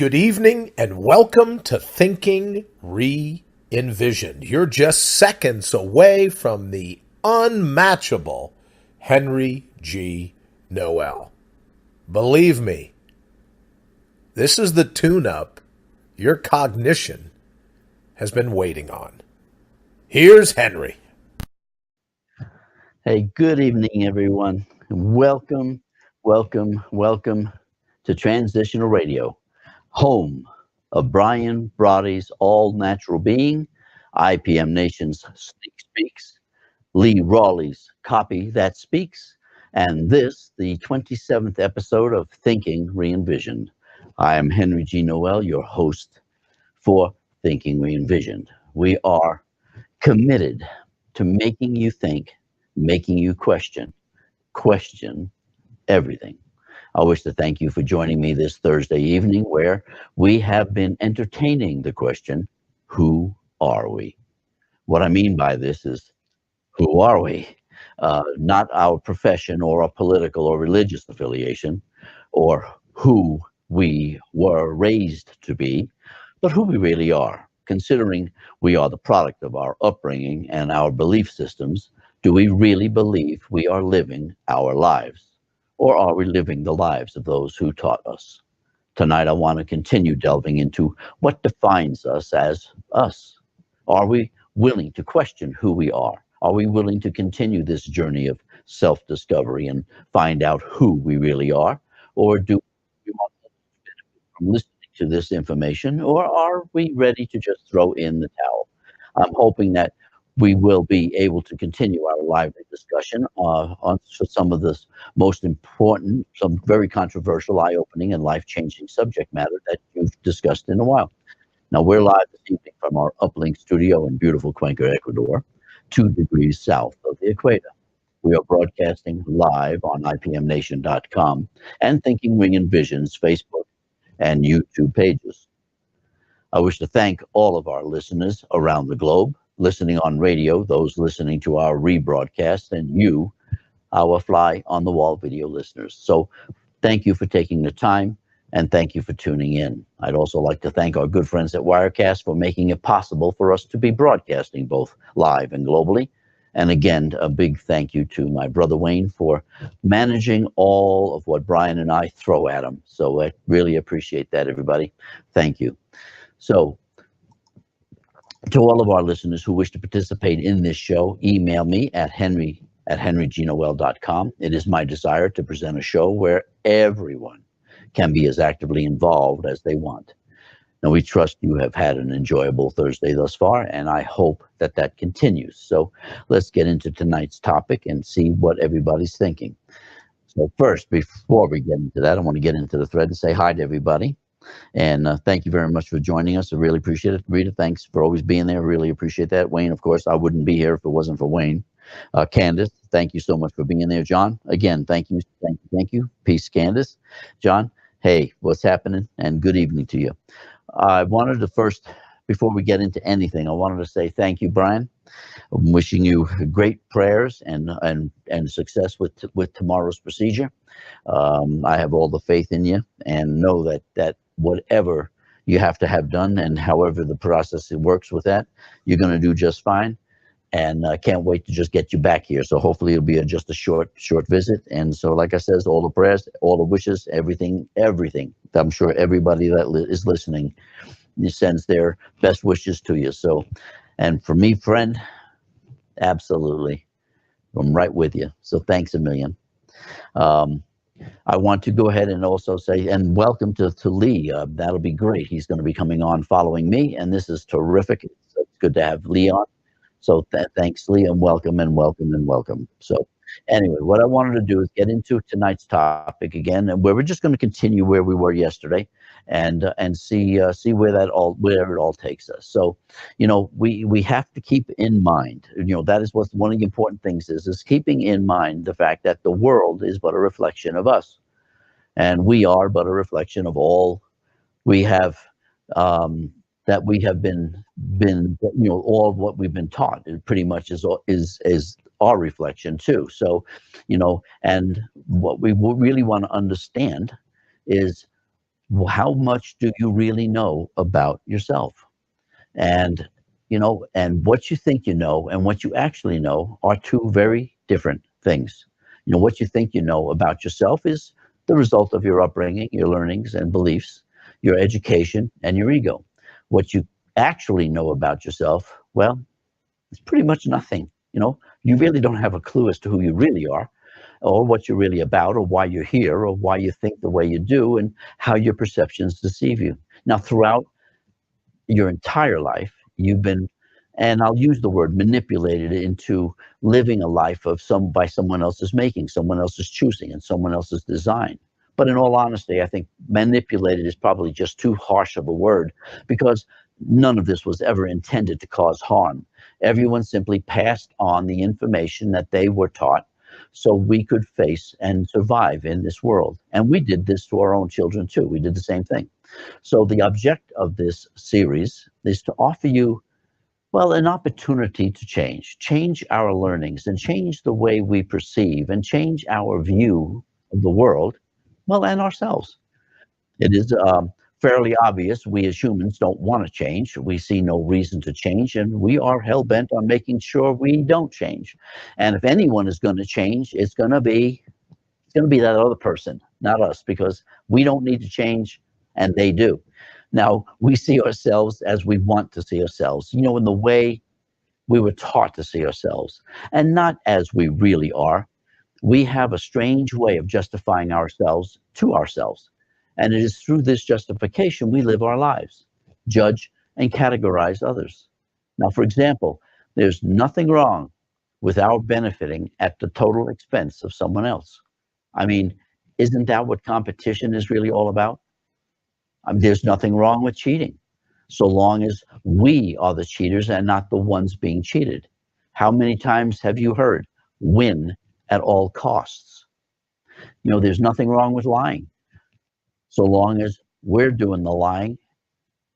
Good evening and welcome to Thinking Re-envisioned. You're just seconds away from the unmatchable Henry G. Noel. Believe me, this is the tune-up your cognition has been waiting on. Here's Henry. Hey, good evening, everyone. Welcome, welcome to Transitional Radio, home of Brian Brody's All Natural Being, IPM Nation's Sneak Speaks, Lee Rawley's Copy That Speaks, and this, the 27th episode of Thinking Re-envisioned. I am Henry G. Noel, your host for Thinking Re-envisioned. We are committed to making you think, making you question everything. I wish to thank you for joining me this Thursday evening where we have been entertaining the question, who are we? What I mean by this is, who are we? Not our profession or our political or religious affiliation or who we were raised to be, but who we really are. Considering we are the product of our upbringing and our belief systems, do we really believe we are living our lives? Or are we living the lives of those who taught us? Tonight, I want to continue delving into what defines us as us. Are we willing to question who we are? Are we willing to continue this journey of self-discovery and find out who we really are? Or do we want to benefit from listening to this information? Or are we ready to just throw in the towel? I'm hoping that we will be able to continue our lively discussion on some of the most important, some very controversial, eye-opening, and life-changing subject matter that you've discussed in a while. Now, we're live this evening from our uplink studio in beautiful Cuenca, Ecuador, 2 degrees south of the equator. We are broadcasting live on IPMNation.com and Thinking Re-envisioned's Facebook and YouTube pages. I wish to thank all of our listeners around the globe, listening on radio, those listening to our rebroadcast, and you, our fly on the wall video listeners. So thank you for taking the time and thank you for tuning in. I'd also like to thank our good friends at Wirecast for making it possible for us to be broadcasting both live and globally. And again, a big thank you to my brother Wayne for managing all of what Brian and I throw at him. So I really appreciate that, everybody. Thank you. So to all of our listeners who wish to participate in this show, email me at henry@henrygnoel.com. It is my desire to present a show where everyone can be as actively involved as they want. Now, we trust you have had an enjoyable Thursday thus far, and I hope that that continues. So let's get into tonight's topic and see what everybody's thinking. So first, before we get into that, I want to get into the thread and say hi to everybody. And thank you very much for joining us. I really appreciate it. Rita, thanks for always being there. Really appreciate that. Wayne, of course, I wouldn't be here if it wasn't for Wayne. Candace, thank you so much for being there. John, again, thank you. Peace, Candace. John, hey, what's happening? And good evening to you. I wanted to first, before we get into anything, I wanted to say thank you, Brian. I'm wishing you great prayers and success with tomorrow's procedure. I have all the faith in you and know that whatever you have to have done and however the process works with that, you're going to do just fine. And I can't wait to just get you back here. So hopefully it'll be just a short visit. And so, like I said, all the prayers, all the wishes, everything. I'm sure everybody that is listening sends their best wishes to you. So, and for me, friend, absolutely. I'm right with you. So thanks a million. I want to go ahead and also say, and welcome to Lee. That'll be great. He's going to be coming on following me, and this is terrific. It's good to have Lee on. So thanks, Lee, and welcome. So anyway, what I wanted to do is get into tonight's topic again, and where we're just going to continue where we were yesterday, and see where it all takes us. So, we have to keep in mind, that is what one of the important things is keeping in mind the fact that the world is but a reflection of us, and we are but a reflection of all we have. That we have been all of what we've been taught. It pretty much is our reflection too. So, and what we really want to understand is How much do you really know about yourself? And, and what you think you know and what you actually know are two very different things. What you think you know about yourself is the result of your upbringing, your learnings and beliefs, your education, and your ego. What you actually know about yourself, well, it's pretty much nothing. You really don't have a clue as to who you really are, or what you're really about, or why you're here, or why you think the way you do, and how your perceptions deceive you. Now, throughout your entire life, you've been, and I'll use the word manipulated into living a life of by someone else's making, someone else's choosing, and someone else's design. But in all honesty, I think manipulated is probably just too harsh of a word, because none of this was ever intended to cause harm. Everyone simply passed on the information that they were taught so we could face and survive in this world. And we did this to our own children too. We did the same thing. So the object of this series is to offer you, well, an opportunity to change our learnings and change the way we perceive and change our view of the world, well, and ourselves. It is fairly obvious we as humans don't want to change. We see no reason to change, and we are hell-bent on making sure we don't change. And if anyone is going to change, it's going to be that other person, not us, because we don't need to change and they do. Now, we see ourselves as we want to see ourselves, in the way we were taught to see ourselves, and not as we really are. We have a strange way of justifying ourselves to ourselves. And it is through this justification we live our lives, judge and categorize others. Now, for example, there's nothing wrong with our benefiting at the total expense of someone else. I mean, isn't that what competition is really all about? I mean, there's nothing wrong with cheating, so long as we are the cheaters and not the ones being cheated. How many times have you heard win at all costs? There's nothing wrong with lying, so long as we're doing the lying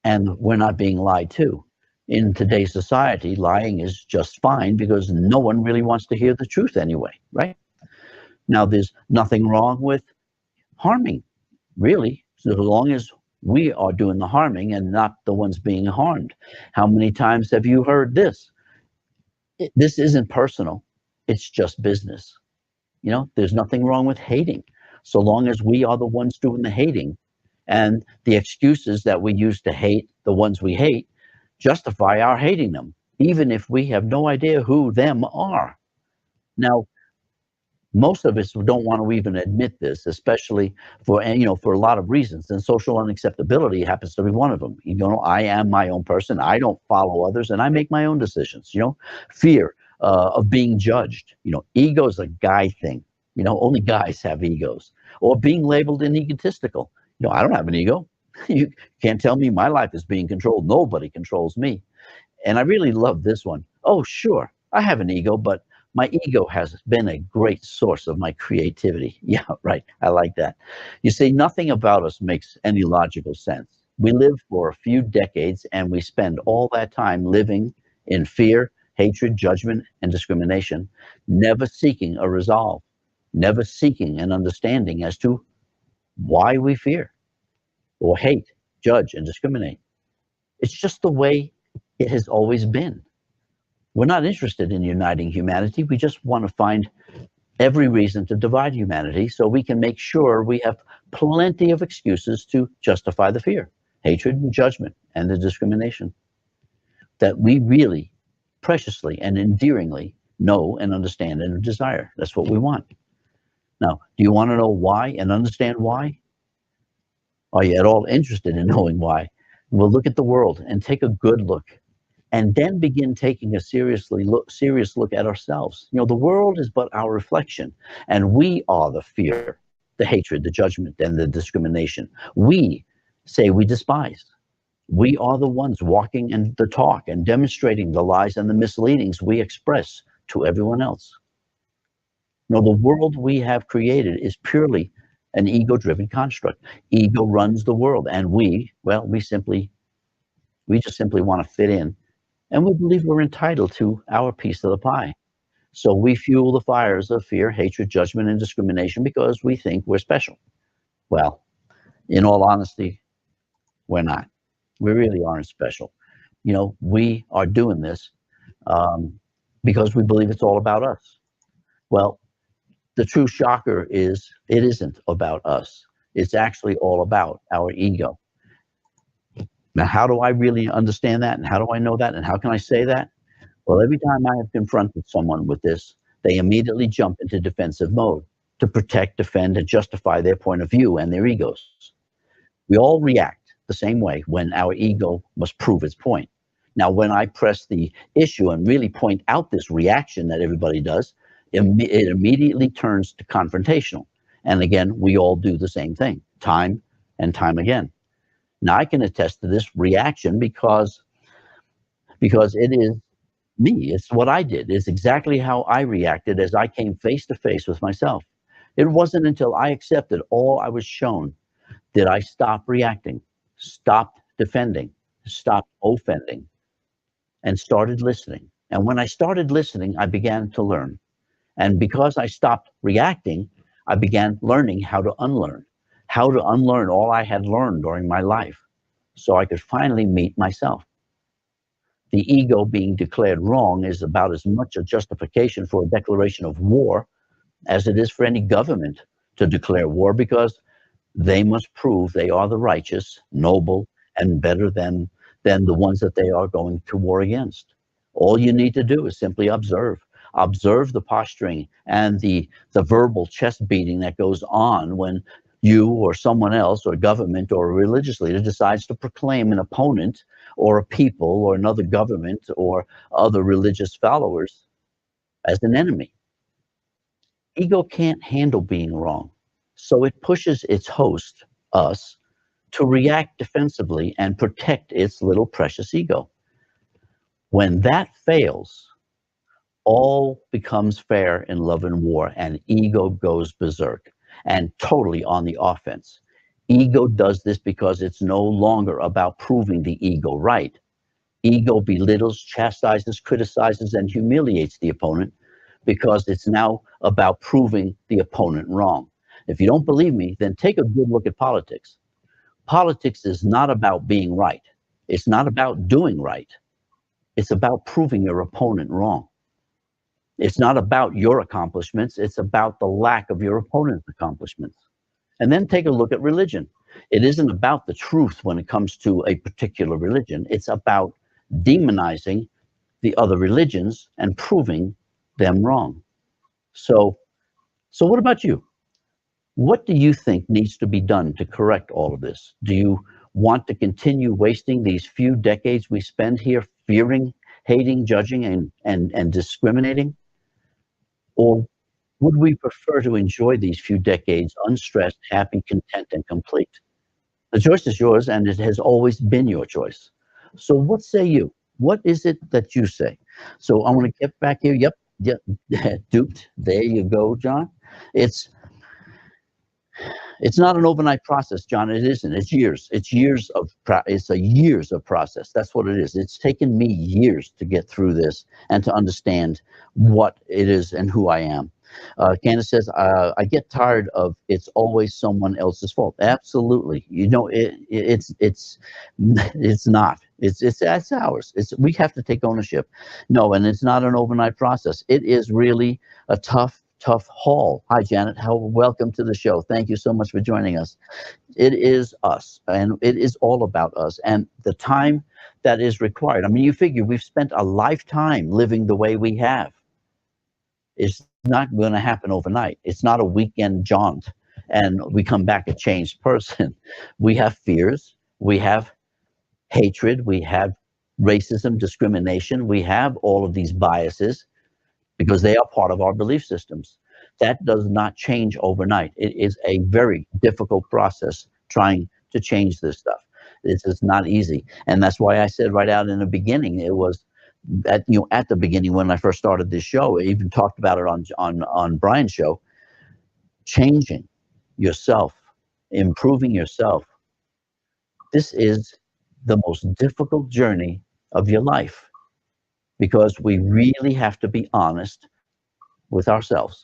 and we're not being lied to. In today's society, lying is just fine because no one really wants to hear the truth anyway, right? Now, there's nothing wrong with harming, really, so long as we are doing the harming and not the ones being harmed. How many times have you heard this? This isn't personal, it's just business. There's nothing wrong with hating, so long as we are the ones doing the hating, and the excuses that we use to hate the ones we hate justify our hating them, even if we have no idea who them are. Now, most of us don't want to even admit this, especially for a lot of reasons, and social unacceptability happens to be one of them. I am my own person, I don't follow others, and I make my own decisions. Fear of being judged. Ego is a guy thing. Only guys have egos. Or being labeled an egotistical. I don't have an ego. You can't tell me my life is being controlled. Nobody controls me. And I really love this one. Oh, sure, I have an ego, but my ego has been a great source of my creativity. Yeah, right. I like that. You see, nothing about us makes any logical sense. We live for a few decades and we spend all that time living in fear, hatred, judgment, and discrimination, never seeking a resolve, never seeking an understanding as to why we fear or hate, judge, and discriminate. It's just the way it has always been. We're not interested in uniting humanity. We just want to find every reason to divide humanity so we can make sure we have plenty of excuses to justify the fear, hatred, and judgment, and the discrimination that we really preciously and endearingly know and understand and desire. That's what we want. Now, do you want to know why and understand why? Are you at all interested in knowing why? Well, look at the world and take a good look, and then begin taking a serious look at ourselves. The world is but our reflection, and we are the fear, the hatred, the judgment, and the discrimination. We say we despise. We are the ones walking and the talk and demonstrating the lies and the misleadings we express to everyone else. The world we have created is purely an ego-driven construct. Ego runs the world, and we just simply want to fit in. And we believe we're entitled to our piece of the pie. So we fuel the fires of fear, hatred, judgment, and discrimination because we think we're special. Well, In all honesty, we're not. We really aren't special. We are doing this um, because we believe it's all about us. Well, the true shocker is it isn't about us. It's actually all about our ego. Now, how do I really understand that? And how do I know that? And how can I say that? Well, every time I have confronted someone with this, they immediately jump into defensive mode to protect, defend, and justify their point of view and their egos. We all react the same way when our ego must prove its point. Now, when I press the issue and really point out this reaction that everybody does, it immediately turns to confrontational. And again, we all do the same thing time and time again. Now, I can attest to this reaction because it is me. It's what I did. It's exactly how I reacted as I came face to face with myself. It wasn't until I accepted all I was shown did I stop reacting, stopped defending, stopped offending, and started listening. And when I started listening, I began to learn. And because I stopped reacting, I began learning how to unlearn all I had learned during my life so I could finally meet myself. The ego being declared wrong is about as much a justification for a declaration of war as it is for any government to declare war, because they must prove they are the righteous, noble, and better than the ones that they are going to war against. All you need to do is simply observe the posturing and the verbal chest beating that goes on when you or someone else or government or a religious leader decides to proclaim an opponent or a people or another government or other religious followers as an enemy. Ego can't handle being wrong, so it pushes its host, us, to react defensively and protect its little precious ego. When that fails, all becomes fair in love and war, and ego goes berserk and totally on the offense. Ego does this because it's no longer about proving the ego right. Ego belittles, chastises, criticizes, and humiliates the opponent because it's now about proving the opponent wrong. If you don't believe me, then take a good look at politics. Politics is not about being right. It's not about doing right. It's about proving your opponent wrong. It's not about your accomplishments. It's about the lack of your opponent's accomplishments. And then take a look at religion. It isn't about the truth when it comes to a particular religion. It's about demonizing the other religions and proving them wrong. So what about you? What do you think needs to be done to correct all of this? Do you want to continue wasting these few decades we spend here fearing, hating, judging, and discriminating? Or would we prefer to enjoy these few decades unstressed, happy, content, and complete? The choice is yours, and it has always been your choice. So what say you? What is it that you say? So I want to get back here. Yep, duped. There you go, John. It's not an overnight process, John. It isn't. It's years. It's years of years of process. That's what it is. It's taken me years to get through this and to understand what it is and who I am. Candace says, I get tired of it's always someone else's fault. Absolutely. It's not. It's ours. We have to take ownership. No, and it's not an overnight process. It is really a tough haul. Hi, Janet. Welcome to the show. Thank you so much for joining us. It is us, and it is all about us and the time that is required. I mean, you figure we've spent a lifetime living the way we have. It's not going to happen overnight. It's not a weekend jaunt and we come back a changed person. We have fears. We have hatred. We have racism, discrimination. We have all of these biases because they are part of our belief systems. That does not change overnight. It is a very difficult process trying to change this stuff. This is not easy. And that's why I said right out in the beginning, it was at the beginning when I first started this show, I even talked about it on Brian's show, changing yourself, improving yourself. This is the most difficult journey of your life, because we really have to be honest with ourselves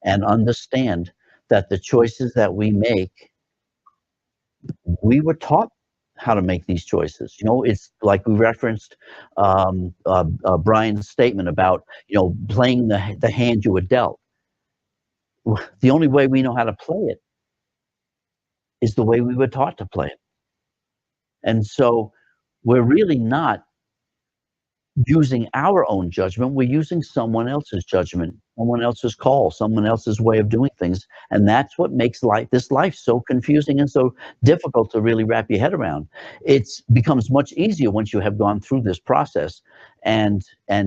and understand that the choices that we make we were taught how to make these choices. It's like we referenced Brian's statement about playing the hand you were dealt. The only way we know how to play it is the way we were taught to play it. And so we're really not using our own judgment. We're using someone else's judgment, someone else's call, someone else's way of doing things. And that's what makes this life so confusing and so difficult to really wrap your head around. It becomes much easier once you have gone through this process and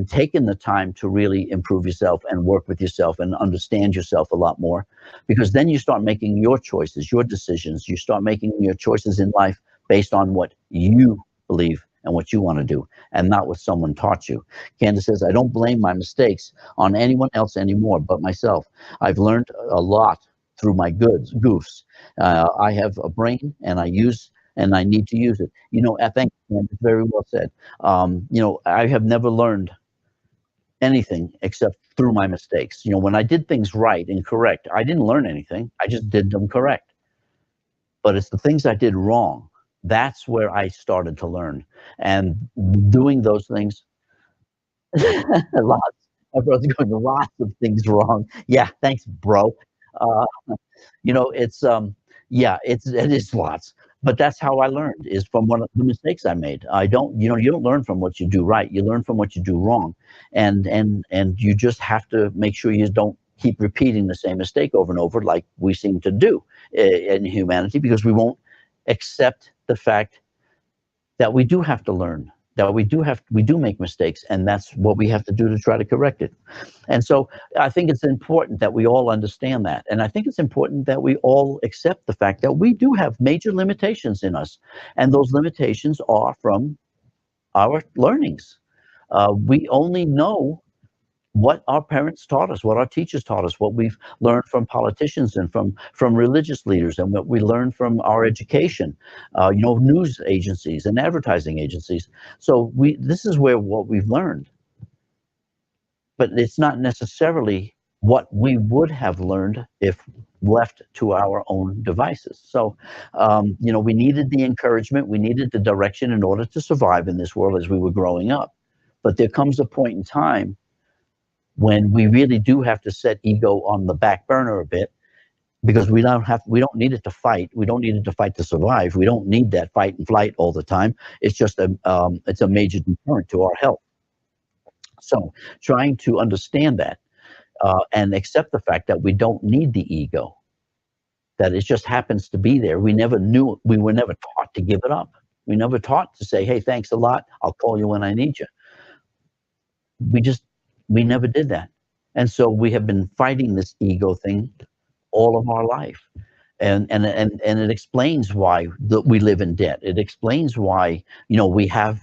taken the time to really improve yourself and work with yourself and understand yourself a lot more, because then you start making your choices, your decisions. You start making your choices in life based on what you believe and what you want to do, and not what someone taught you. Candace says, I don't blame my mistakes on anyone else anymore but myself. I've learned a lot through my goofs. I have a brain, and I need to use it. I think it's very well said. I have never learned anything except through my mistakes. When I did things right and correct, I didn't learn anything. I just did them correct. But it's the things I did wrong. That's where I started to learn. And doing those things, lots. My brother's going, lots of things wrong. Yeah, thanks, bro. Uh, it is lots. But that's how I learned, is from one of the mistakes I made. You don't learn from what you do right. You learn from what you do wrong. And you just have to make sure you don't keep repeating the same mistake over and over, like we seem to do in humanity, because we won't accept the fact that we do have to learn, that we do make mistakes, and that's what we have to do to try to correct it. And so I think it's important that we all understand that. And I think it's important that we all accept the fact that we do have major limitations in us. And those limitations are from our learnings. We only know what our parents taught us, what our teachers taught us, what we've learned from politicians and from religious leaders, and what we learned from our education, news agencies and advertising agencies. So this is what we've learned, but it's not necessarily what we would have learned if left to our own devices. So, we needed the encouragement, we needed the direction in order to survive in this world as we were growing up. But there comes a point in time when we really do have to set ego on the back burner a bit, because we don't need it to fight. We don't need it to fight to survive. We don't need that fight and flight all the time. It's just it's a major deterrent to our health. So trying to understand that and accept the fact that we don't need the ego, that it just happens to be there. We were never taught to give it up. We never taught to say, hey, thanks a lot, I'll call you when I need you. We never did that. And so we have been fighting this ego thing all of our life. And it explains why we live in debt. It explains why, we have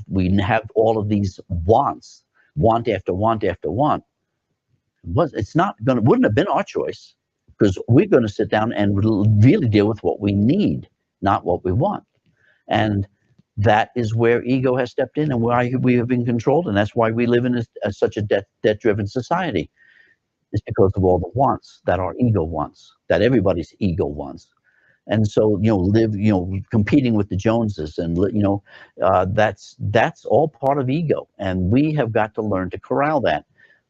all of these wants, want after want after want. Wouldn't have been our choice, because we're going to sit down and really deal with what we need, not what we want. And that is where ego has stepped in, and why we have been controlled, and that's why we live in such a debt-driven society. It's because of all the wants that our ego wants, that everybody's ego wants. And so, competing with the Joneses, and that's all part of ego, and we have got to learn to corral that.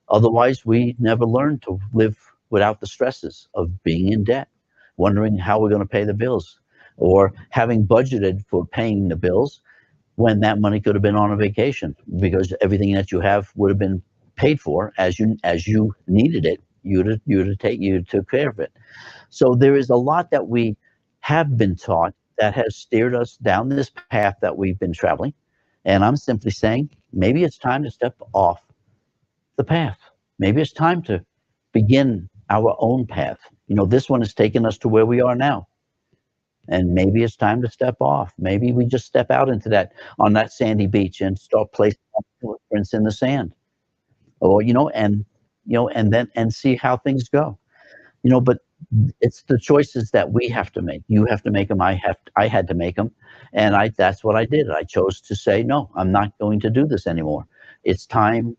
Otherwise, we never learn to live without the stresses of being in debt, wondering how we're going to pay the bills, or having budgeted for paying the bills when that money could have been on a vacation, because everything that you have would have been paid for as you needed it. You took care of it. So there is a lot that we have been taught that has steered us down this path that we've been traveling. And I'm simply saying, maybe it's time to step off the path. Maybe it's time to begin our own path. This one has taken us to where we are now. And maybe it's time to step off. Maybe we just step out on that sandy beach and start placing footprints in the sand, or and see how things go. But it's the choices that we have to make. You have to make them. I had to make them, and that's what I did. I chose to say, no, I'm not going to do this anymore. It's time.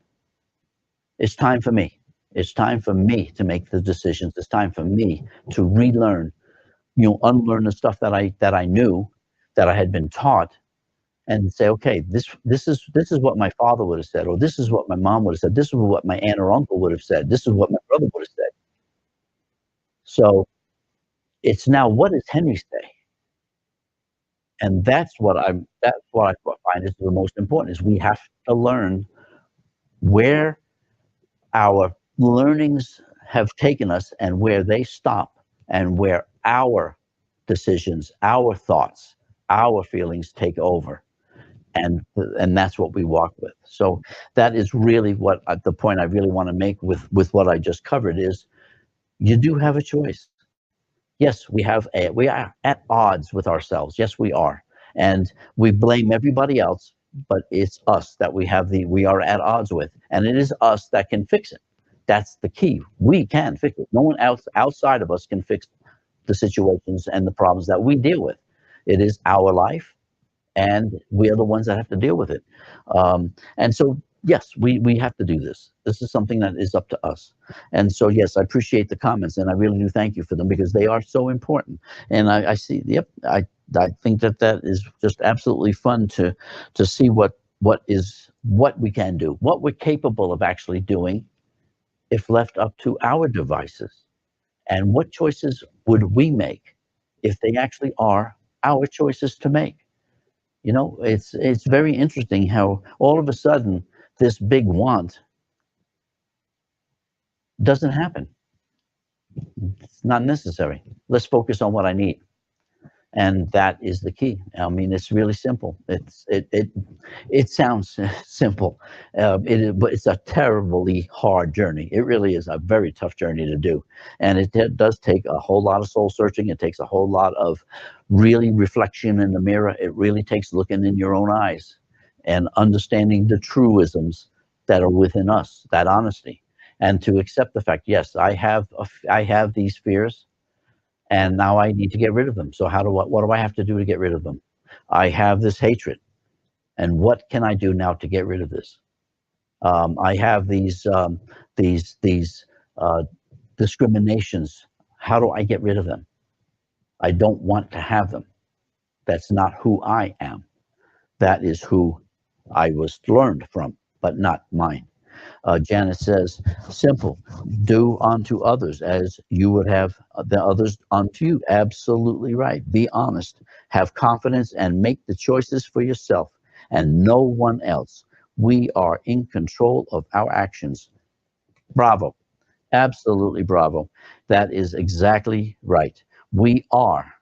It's time for me. It's time for me to make the decisions. It's time for me to relearn, unlearn the stuff that I knew, that I had been taught, and say, okay, this is what my father would have said, or this is what my mom would have said, this is what my aunt or uncle would have said, this is what my brother would have said. So it's now, what does Henry say? And that's what I find is the most important, is we have to learn where our learnings have taken us and where they stop, and where our decisions, our thoughts, our feelings take over. And that's what we walk with. So that is really what the point I really want to make with what I just covered is, you do have a choice. Yes, we are at odds with ourselves. Yes, we are. And we blame everybody else, but it's us that we are at odds with. And it is us that can fix it. That's the key. We can fix it. No one else outside of us can fix the situations and the problems that we deal with. It is our life, and we are the ones that have to deal with it. And so, yes, we have to do this. This is something that is up to us. And so, yes, I appreciate the comments, and I really do thank you for them, because they are so important. And I see, yep, I think that is just absolutely fun to see what we can do, what we're capable of actually doing if left up to our devices, and what choices would we make if they actually are our choices to make. It's very interesting how all of a sudden this big want doesn't happen. It's not necessary. Let's focus on what I need. And that is the key. I mean, it's really simple. It sounds simple, but it's a terribly hard journey. It really is a very tough journey to do, and it does take a whole lot of soul searching. It takes a whole lot of really reflection in the mirror. It really takes looking in your own eyes and understanding the truisms that are within us. That honesty, and to accept the fact, yes, I have these fears, and now I need to get rid of them. So what do I have to do to get rid of them? I have this hatred, and what can I do now to get rid of this? I have these discriminations. How do I get rid of them? I don't want to have them. That's not who I am. That is who I was learned from, but not mine. Janet says, simple, do unto others as you would have the others unto you. Absolutely right. Be honest, have confidence, and make the choices for yourself and no one else. We are in control of our actions. Bravo. Absolutely bravo. That is exactly right. We are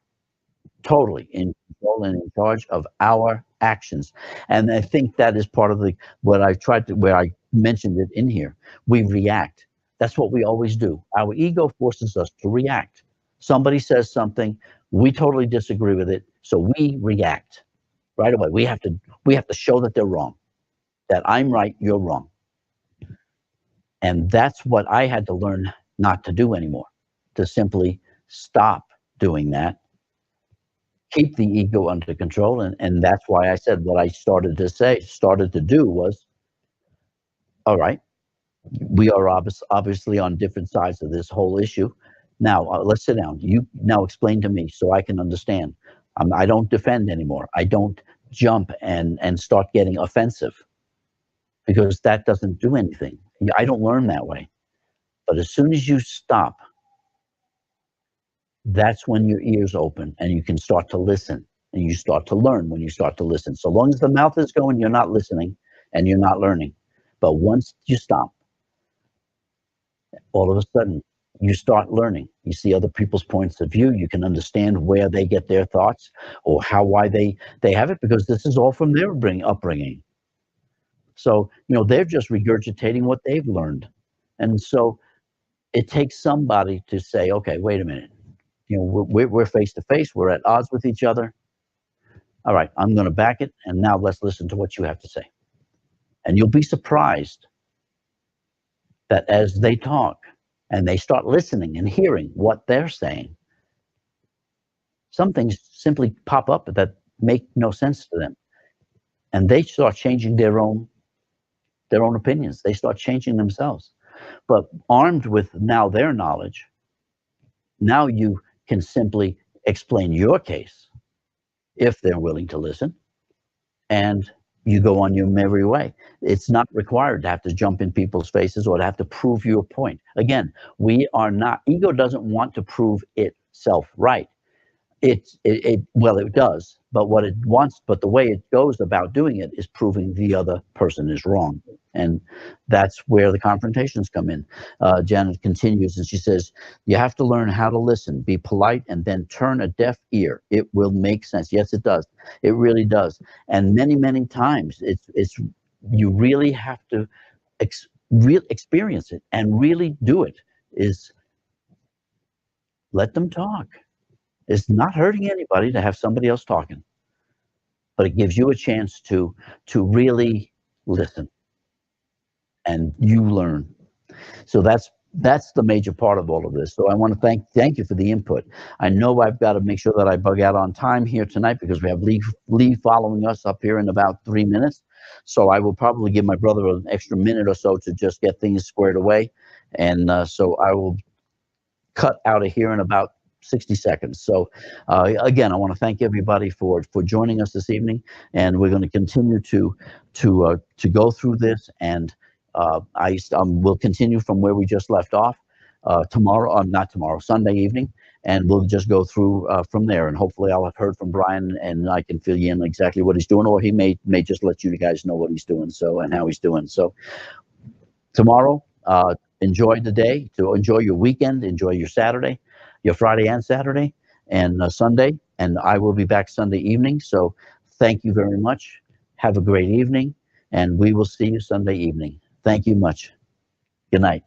totally in control and in charge of our actions. And I think that is part of where I mentioned it in here. We react. That's what we always do. Our ego forces us to react. Somebody says something, we totally disagree with it, so we react right away. We have to show that they're wrong, that I'm right, you're wrong. And that's what I had to learn not to do anymore, to simply stop doing that, keep the ego under control. And that's why I said what I started to do was, all right, we are obviously on different sides of this whole issue. Now, let's sit down. You now explain to me so I can understand. I don't defend anymore. I don't jump and start getting offensive, because that doesn't do anything. I don't learn that way. But as soon as you stop, that's when your ears open and you can start to listen, and you start to learn when you start to listen. So long as the mouth is going, you're not listening and you're not learning. But once you stop, all of a sudden you start learning. You see other people's points of view. You can understand where they get their thoughts, or why they have it, because this is all from their upbringing. So, they're just regurgitating what they've learned. And so it takes somebody to say, okay, wait a minute. We're face to face. We're at odds with each other. All right, I'm going to back it. And now let's listen to what you have to say. And you'll be surprised that as they talk and they start listening and hearing what they're saying, some things simply pop up that make no sense to them. And they start changing their own opinions. They start changing themselves. But armed with now their knowledge, now you can simply explain your case if they're willing to listen, and you go on your merry way. It's not required to have to jump in people's faces or to have to prove your point. Again, we are not, ego doesn't want to prove itself right. Well, it does, but what it wants, but the way it goes about doing it is proving the other person is wrong. And that's where the confrontations come in. Janet continues and she says, you have to learn how to listen, be polite, and then turn a deaf ear. It will make sense. Yes, it does. It really does. And many, many times it's you really have to experience it and really do it, is let them talk. It's not hurting anybody to have somebody else talking, but it gives you a chance to really listen and you learn. So that's the major part of all of this. So I want to thank you for the input. I know I've got to make sure that I bug out on time here tonight because we have Lee following us up here in about 3 minutes. So I will probably give my brother an extra minute or so to just get things squared away. And so I will cut out of here in about 60 seconds. So again, I want to thank everybody for joining us this evening, and we're going to continue to go through this, and we'll continue from where we just left off tomorrow, not tomorrow, Sunday evening, and we'll just go through from there, and hopefully I'll have heard from Brian and I can fill you in exactly what he's doing, or he may just let you guys know what he's doing, so, and how he's doing. So tomorrow, enjoy the day, to enjoy your weekend, enjoy your Saturday, your Friday and Saturday, and Sunday, and I will be back Sunday evening. So thank you very much. Have a great evening, and we will see you Sunday evening. Thank you much. Good night.